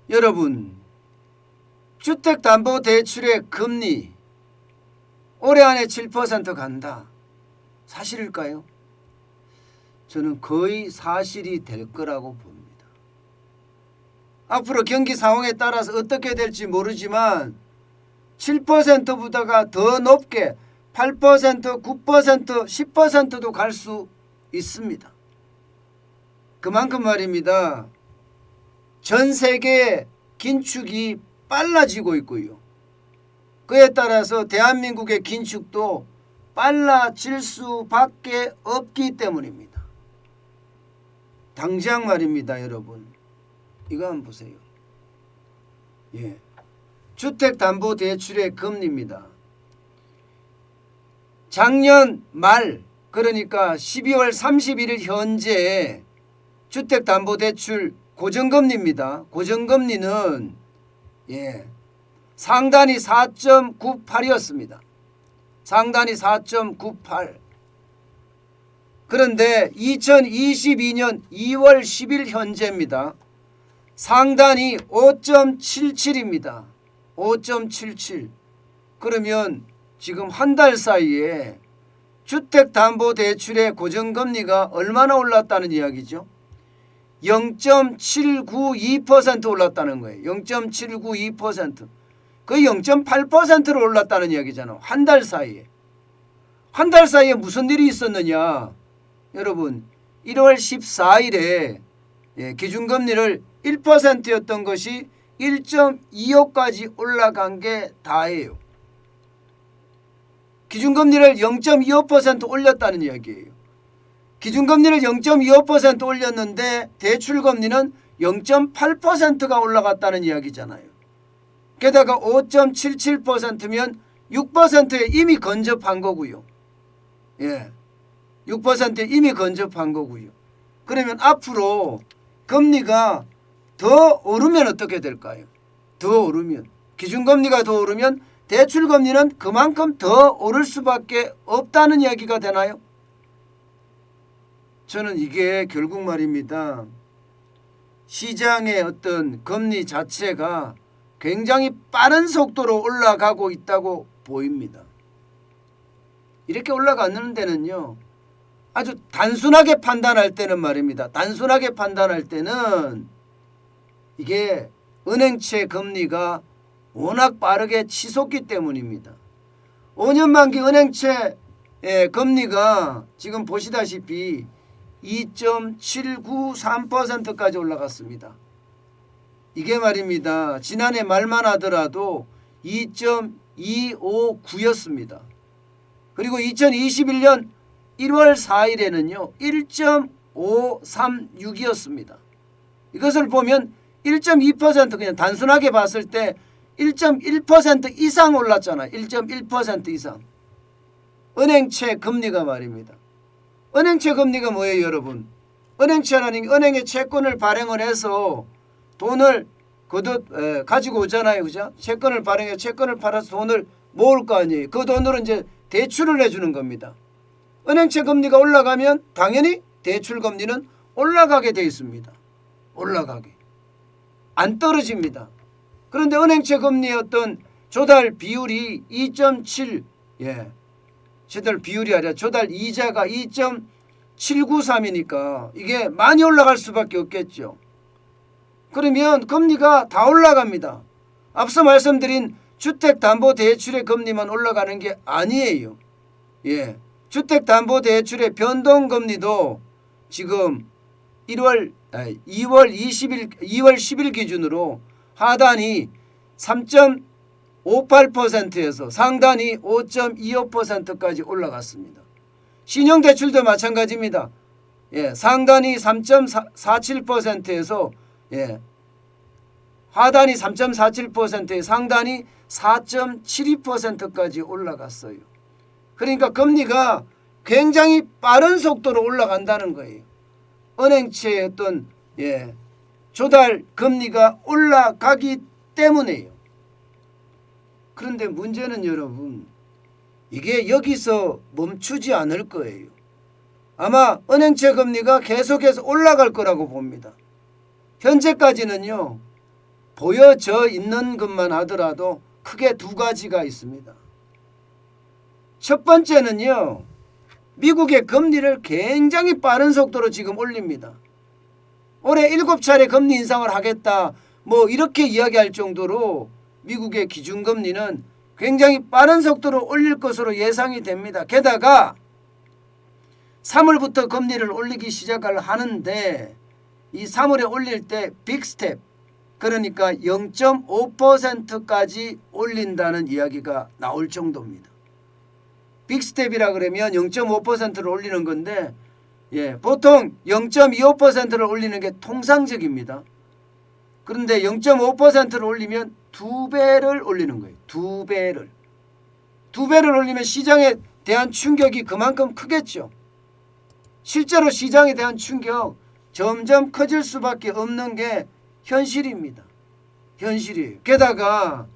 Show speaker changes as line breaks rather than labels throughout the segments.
여러분, 주택담보대출의 금리 올해 안에 7% 간다. 사실일까요? 저는 거의 사실이 될 거라고 봅니다. 앞으로 경기 상황에 따라서 어떻게 될지 모르지만 7%보다가 더 높게 8%, 9%, 10%도 갈 수 있습니다. 그만큼 말입니다. 전 세계의 긴축이 빨라지고 있고요. 그에 따라서 대한민국의 긴축도 빨라질 수밖에 없기 때문입니다. 당장 말입니다, 여러분. 이거 한번 보세요. 주택담보대출의 금리입니다. 작년 말, 그러니까 12월 31일 현재 주택담보대출 고정금리입니다. 고정금리는 상단이 4.98이었습니다. 상단이 4.98. 그런데 2022년 2월 10일 현재입니다. 상단이 5.77입니다. 5.77. 그러면 지금 한 달 사이에 주택담보대출의 고정금리가 얼마나 올랐다는 이야기죠? 0.792% 올랐다는 거예요. 0.792%. 거의 0.8%로 올랐다는 이야기잖아요. 한 달 사이에. 한 달 사이에 무슨 일이 있었느냐? 여러분, 1월 14일에 기준금리를 1%였던 것이 1.25까지 올라간 게 다예요. 기준금리를 0.25% 올렸다는 이야기예요. 기준금리를 0.25% 올렸는데 대출금리는 0.8%가 올라갔다는 이야기잖아요. 게다가 5.77%면 6%에 이미 근접한 거고요. 6%에 이미 근접한 거고요. 그러면 앞으로 금리가 더 오르면 어떻게 될까요? 더 오르면, 기준금리가 더 오르면 대출금리는 그만큼 더 오를 수밖에 없다는 이야기가 되나요? 저는 이게 결국 말입니다. 시장의 어떤 금리 자체가 굉장히 빠른 속도로 올라가고 있다고 보입니다. 이렇게 올라가는 데는요, 아주 단순하게 판단할 때는 말입니다. 단순하게 판단할 때는 이게 은행채 금리가 워낙 빠르게 치솟기 때문입니다. 5년 만기 은행채 금리가 지금 보시다시피 2.793%까지 올라갔습니다. 이게 말입니다. 지난해 말만 하더라도 2.259였습니다. 그리고 2021년 1월 4일에는요 1.536이었습니다. 이것을 보면 1.2% 그냥 단순하게 봤을 때 1.1% 이상 올랐잖아요. 1.1% 이상. 은행채 금리가 말입니다. 은행채 금리가 뭐예요, 여러분? 은행채라는 은행에 채권을 발행을 해서 돈을 거듭 가지고 오잖아요, 그죠? 채권을 발행해 채권을 팔아서 돈을 모을 거 아니에요. 그 돈으로 이제 대출을 해주는 겁니다. 은행채 금리가 올라가면 당연히 대출 금리는 올라가게 돼 있습니다. 올라가게. 안 떨어집니다. 그런데 은행채 금리의 어떤 조달 비율이 2.7, 조달 비율이 아니라 조달 이자가 2.793이니까 이게 많이 올라갈 수밖에 없겠죠. 그러면 금리가 다 올라갑니다. 앞서 말씀드린 주택담보대출의 금리만 올라가는 게 아니에요. 주택담보대출의 변동금리도 지금 2월 10일 기준으로 하단이 3.58%에서 상단이 5.25%까지 올라갔습니다. 신용대출도 마찬가지입니다. 상단이 3.47%에서 하단이 3.47%에 상단이 4.72%까지 올라갔어요. 그러니까 금리가 굉장히 빠른 속도로 올라간다는 거예요. 은행채의 어떤 조달 금리가 올라가기 때문에요. 그런데 문제는 여러분, 이게 여기서 멈추지 않을 거예요. 아마 은행채 금리가 계속해서 올라갈 거라고 봅니다. 현재까지는요, 보여져 있는 것만 하더라도 크게 두 가지가 있습니다. 첫 번째는요. 미국의 금리를 굉장히 빠른 속도로 지금 올립니다. 올해 7차례 금리 인상을 하겠다 뭐 이렇게 이야기할 정도로 미국의 기준금리는 굉장히 빠른 속도로 올릴 것으로 예상이 됩니다. 게다가 3월부터 금리를 올리기 시작을 하는데 이 3월에 올릴 때 빅스텝 그러니까 0.5%까지 올린다는 이야기가 나올 정도입니다. 빅스텝이라 그러면 0.5%를 올리는 건데 보통 0.25%를 올리는 게 통상적입니다. 그런데 0.5%를 올리면 2배를 올리는 거예요. 2배를. 2배를 올리면 시장에 대한 충격이 그만큼 크겠죠. 실제로 시장에 대한 충격 점점 커질 수밖에 없는 게 현실입니다. 현실이에요. 게다가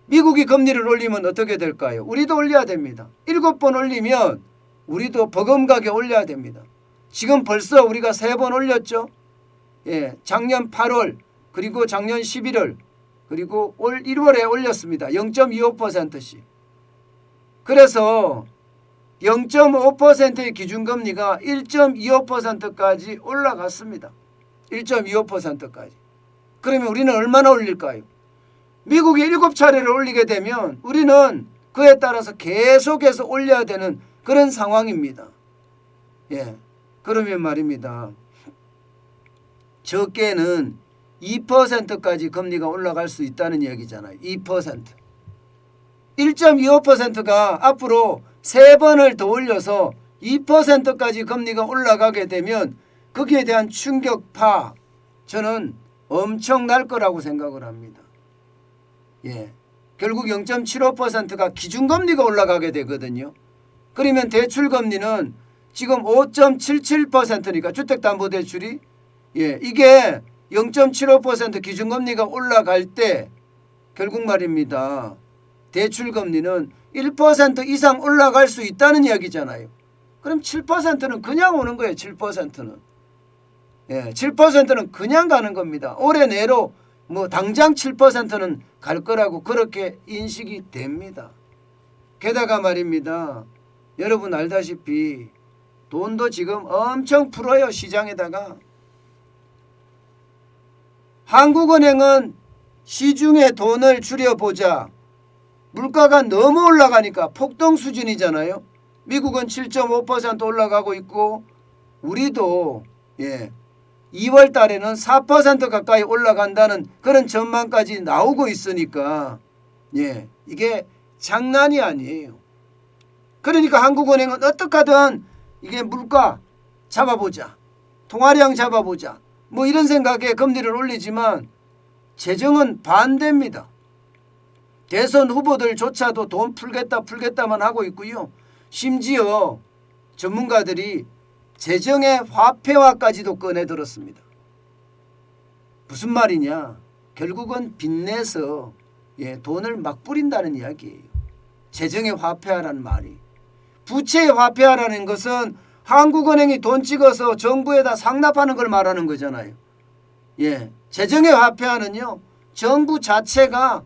미국이 금리를 올리면 어떻게 될까요? 우리도 올려야 됩니다. 7번 올리면 우리도 버금가게 올려야 됩니다. 지금 벌써 우리가 3번 올렸죠. 작년 8월 그리고 작년 11월 그리고 올 1월에 올렸습니다. 0.25%씩. 그래서 0.5%의 기준금리가 1.25%까지 올라갔습니다. 1.25%까지. 그러면 우리는 얼마나 올릴까요? 미국이 7차례를 올리게 되면 우리는 그에 따라서 계속해서 올려야 되는 그런 상황입니다. 그러면 말입니다. 적게는 2%까지 금리가 올라갈 수 있다는 얘기잖아요. 2%. 1.25%가 앞으로 3번을 더 올려서 2%까지 금리가 올라가게 되면 거기에 대한 충격파 저는 엄청날 거라고 생각을 합니다. 결국 0.75%가 기준금리가 올라가게 되거든요. 그러면 대출금리는 지금 5.77%니까 주택담보대출이 이게 0.75% 기준금리가 올라갈 때 결국 말입니다. 대출금리는 1% 이상 올라갈 수 있다는 이야기잖아요. 그럼 7%는 그냥 오는 거예요. 7%는. 7%는 그냥 가는 겁니다. 올해 내로 뭐 당장 7%는 갈 거라고 그렇게 인식이 됩니다. 게다가 말입니다. 여러분 알다시피 돈도 지금 엄청 풀어요. 시장에다가. 한국은행은 시중에 돈을 줄여보자. 물가가 너무 올라가니까 폭등 수준이잖아요. 미국은 7.5% 올라가고 있고 우리도 2월 달에는 4% 가까이 올라간다는 그런 전망까지 나오고 있으니까 이게 장난이 아니에요. 그러니까 한국은행은 어떻게 하든 이게 물가 잡아보자. 통화량 잡아보자. 뭐 이런 생각에 금리를 올리지만 재정은 반대입니다. 대선 후보들조차도 돈 풀겠다만 하고 있고요. 심지어 전문가들이 재정의 화폐화까지도 꺼내들었습니다. 무슨 말이냐? 결국은 빚내서 돈을 막 뿌린다는 이야기예요. 재정의 화폐화라는 말이. 부채의 화폐화라는 것은 한국은행이 돈 찍어서 정부에다 상납하는 걸 말하는 거잖아요. 재정의 화폐화는요. 정부 자체가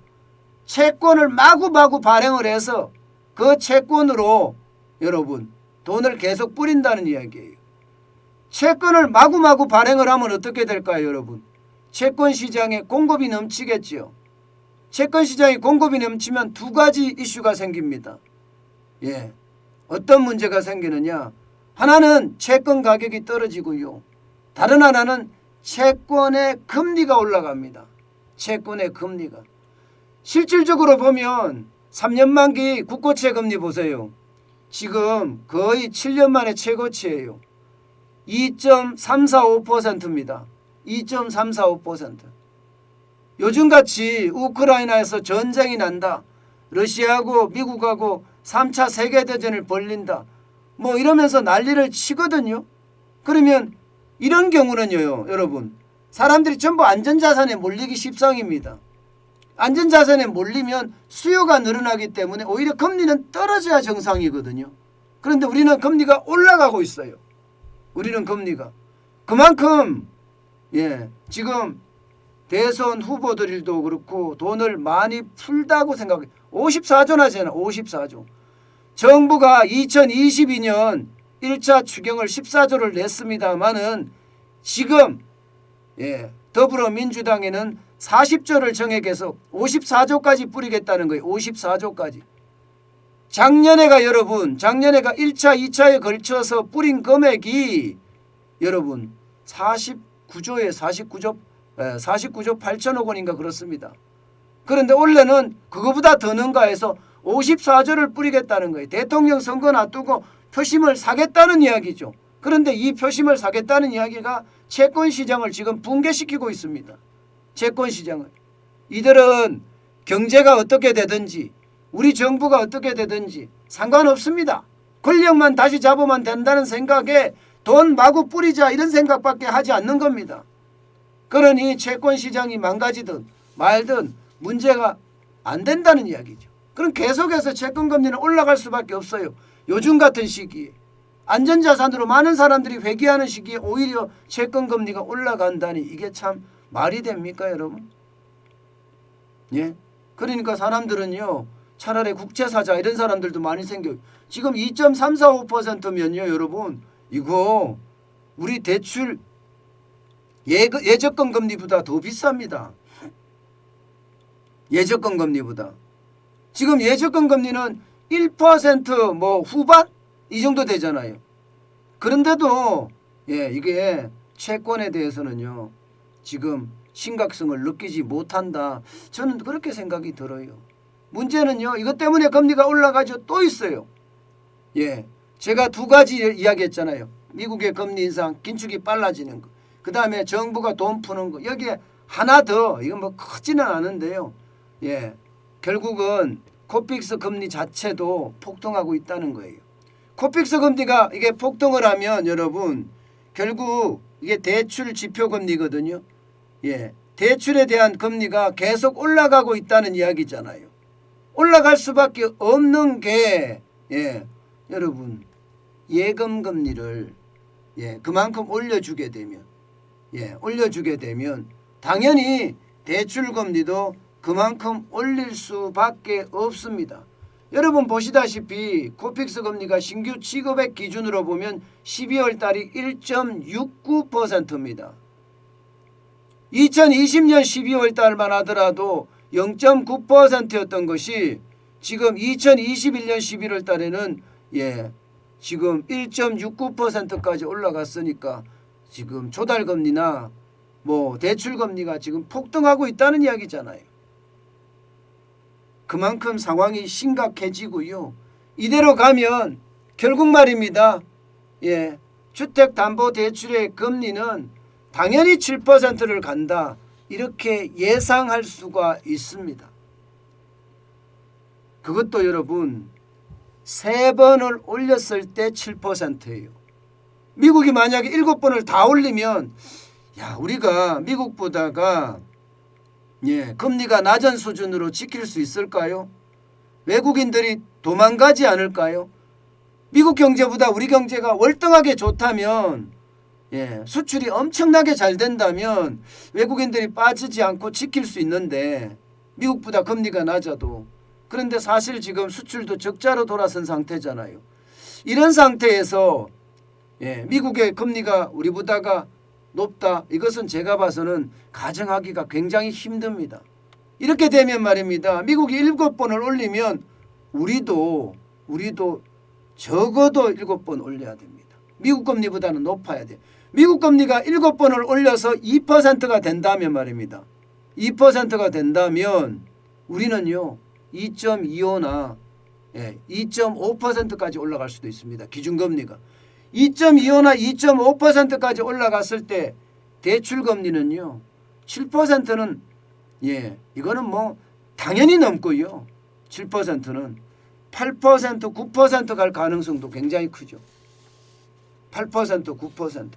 채권을 마구마구 발행을 해서 그 채권으로 여러분 돈을 계속 뿌린다는 이야기예요. 채권을 마구마구 발행을 하면 어떻게 될까요, 여러분? 채권 시장에 공급이 넘치겠죠. 채권 시장에 공급이 넘치면 두 가지 이슈가 생깁니다. 어떤 문제가 생기느냐? 하나는 채권 가격이 떨어지고요. 다른 하나는 채권의 금리가 올라갑니다. 채권의 금리가. 실질적으로 보면 3년 만기 국고채 금리 보세요. 지금 거의 7년 만에 최고치예요. 2.345%입니다. 2.345%. 요즘같이 우크라이나에서 전쟁이 난다. 러시아하고 미국하고 3차 세계대전을 벌린다. 뭐 이러면서 난리를 치거든요. 그러면 이런 경우는요, 여러분. 사람들이 전부 안전자산에 몰리기 십상입니다. 안전자산에 몰리면 수요가 늘어나기 때문에 오히려 금리는 떨어져야 정상이거든요. 그런데 우리는 금리가 올라가고 있어요. 우리는 금리가. 그만큼 지금 대선 후보들도 그렇고 돈을 많이 풀다고 생각해요. 54조나잖아. 54조. 정부가 2022년 1차 추경을 14조를 냈습니다마는 지금 더불어민주당에는 40조를 정액해서 54조까지 뿌리겠다는 거예요. 54조까지. 작년에가 1차, 2차에 걸쳐서 뿌린 금액이 여러분 49조 8천억 원인가 그렇습니다. 그런데 올해는 그거보다 더 능가해서 54조를 뿌리겠다는 거예요. 대통령 선거 놔두고 표심을 사겠다는 이야기죠. 그런데 이 표심을 사겠다는 이야기가 채권시장을 지금 붕괴시키고 있습니다. 채권시장을. 이들은 경제가 어떻게 되든지 우리 정부가 어떻게 되든지 상관없습니다. 권력만 다시 잡으면 된다는 생각에 돈 마구 뿌리자 이런 생각밖에 하지 않는 겁니다. 그러니 채권시장이 망가지든 말든 문제가 안 된다는 이야기죠. 그럼 계속해서 채권금리는 올라갈 수밖에 없어요. 요즘 같은 시기에. 안전자산으로 많은 사람들이 회귀하는 시기에 오히려 채권금리가 올라간다니 이게 참 말이 됩니까 여러분? 예? 그러니까 사람들은요 차라리 국채사자 이런 사람들도 많이 생겨요. 지금 2.345%면요 여러분 이거 우리 대출 예적금 금리보다 더 비쌉니다. 예적금 금리보다. 지금 예적금 금리는 1% 뭐 후반 이 정도 되잖아요. 그런데도 이게 채권에 대해서는요 지금 심각성을 느끼지 못한다. 저는 그렇게 생각이 들어요. 문제는요 이것 때문에 금리가 올라가죠. 또 있어요. 제가 두 가지 이야기했잖아요. 미국의 금리 인상 긴축이 빨라지는 거. 그 다음에 정부가 돈 푸는 거. 여기에 하나 더 이건 뭐 크지는 않은데요. 결국은 코픽스 금리 자체도 폭등하고 있다는 거예요. 코픽스 금리가 이게 폭등을 하면 여러분 결국 이게 대출 지표 금리거든요. 대출에 대한 금리가 계속 올라가고 있다는 이야기잖아요. 올라갈 수밖에 없는 게 여러분 예금 금리를 그만큼 올려주게 되면 당연히 대출 금리도 그만큼 올릴 수밖에 없습니다. 여러분 보시다시피 코픽스 금리가 신규 취급액 기준으로 보면 12월 달이 1.69%입니다. 2020년 12월 달만 하더라도 0.9%였던 것이 지금 2021년 11월 달에는 지금 1.69%까지 올라갔으니까 지금 조달금리나 뭐 대출금리가 지금 폭등하고 있다는 이야기잖아요. 그만큼 상황이 심각해지고요. 이대로 가면 결국 말입니다. 주택담보대출의 금리는 당연히 7%를 간다. 이렇게 예상할 수가 있습니다. 그것도 여러분 3번을 올렸을 때 7%예요. 미국이 만약에 7번을 다 올리면 우리가 미국보다가 금리가 낮은 수준으로 지킬 수 있을까요? 외국인들이 도망가지 않을까요? 미국 경제보다 우리 경제가 월등하게 좋다면 수출이 엄청나게 잘 된다면 외국인들이 빠지지 않고 지킬 수 있는데 미국보다 금리가 낮아도 그런데 사실 지금 수출도 적자로 돌아선 상태잖아요. 이런 상태에서 미국의 금리가 우리보다가 높다. 이것은 제가 봐서는 가정하기가 굉장히 힘듭니다. 이렇게 되면 말입니다. 미국이 7번을 올리면 우리도 적어도 7번 올려야 됩니다. 미국 금리보다는 높아야 돼요. 미국 금리가 7번을 올려서 2%가 된다면 말입니다. 2%가 된다면 우리는요 2.25나 2.5%까지 올라갈 수도 있습니다. 기준금리가 2.25나 2.5%까지 올라갔을 때 대출금리는요 7%는 이거는 뭐 당연히 넘고요. 7%는 8% 9% 갈 가능성도 굉장히 크죠. 8% 9%.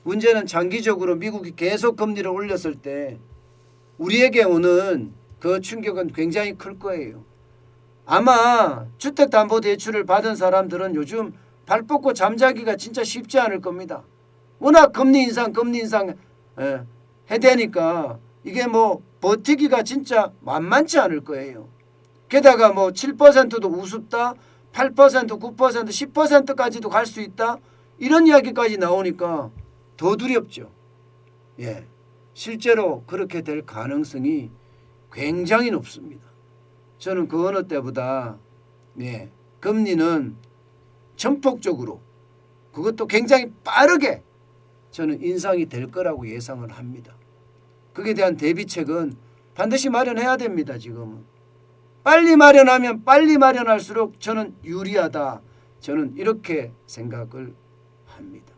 문제는 장기적으로 미국이 계속 금리를 올렸을 때 우리에게 오는 그 충격은 굉장히 클 거예요. 아마 주택담보대출을 받은 사람들은 요즘 발 뻗고 잠자기가 진짜 쉽지 않을 겁니다. 워낙 금리 인상 해대니까 이게 뭐 버티기가 진짜 만만치 않을 거예요. 게다가 뭐 7%도 우습다, 8%, 9%, 10%까지도 갈 수 있다, 이런 이야기까지 나오니까 더 두렵죠. 예, 실제로 그렇게 될 가능성이 굉장히 높습니다. 저는 그 어느 때보다 금리는 전폭적으로, 그것도 굉장히 빠르게 저는 인상이 될 거라고 예상을 합니다. 그에 대한 대비책은 반드시 마련해야 됩니다. 지금은 빨리 마련하면 빨리 마련할수록 저는 유리하다, 저는 이렇게 생각을 합니다.